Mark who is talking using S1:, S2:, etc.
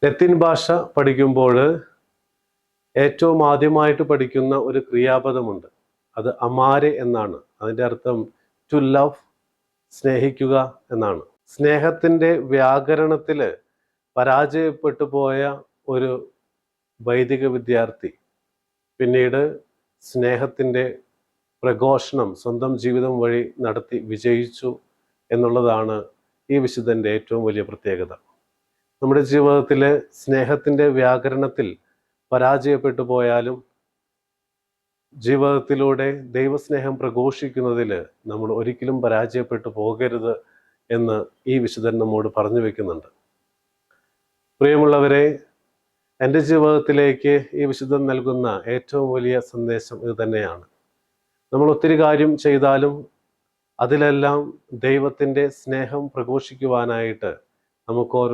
S1: ലത്തീൻ ഭാഷ പഠിക്കുമ്പോൾ ഏറ്റവും ആദ്യമായിട്ട് പഠിക്കുന്ന ഒരു ക്രിയാപദമുണ്ട്. അത് അമാരെ എന്നാണ്. അതിൻ്റെ അർത്ഥം ടു ലവ്, സ്നേഹിക്കുക എന്നാണ്. സ്നേഹത്തിൻ്റെ വ്യാകരണത്തിൽ പരാജയപ്പെട്ടു പോയ ഒരു വൈദിക വിദ്യാർത്ഥി പിന്നീട് സ്നേഹത്തിൻ്റെ പ്രഘോഷണം സ്വന്തം ജീവിതം വഴി നടത്തി വിജയിച്ചു എന്നുള്ളതാണ് ഈ വിശുദ്ധൻ്റെ ഏറ്റവും വലിയ പ്രത്യേകത. നമ്മുടെ ജീവിതത്തിൽ സ്നേഹത്തിൻ്റെ വ്യാകരണത്തിൽ പരാജയപ്പെട്ടു പോയാലും ജീവിതത്തിലൂടെ ദൈവസ്നേഹം പ്രഘോഷിക്കുന്നതിൽ നമ്മൾ ഒരിക്കലും പരാജയപ്പെട്ടു പോകരുത് എന്ന് ഈ വിശുദ്ധൻ നമ്മോട് പറഞ്ഞു വെക്കുന്നുണ്ട്. പ്രിയമുള്ളവരെ, എൻ്റെ ജീവിതത്തിലേക്ക് ഈ വിശുദ്ധൻ നൽകുന്ന ഏറ്റവും വലിയ സന്ദേശം ഇത് തന്നെയാണ്. നമ്മൾ ഒത്തിരി കാര്യം ചെയ്താലും അതിലെല്ലാം ദൈവത്തിൻ്റെ സ്നേഹം പ്രഘോഷിക്കുവാനായിട്ട് നമുക്ക് ഓരോ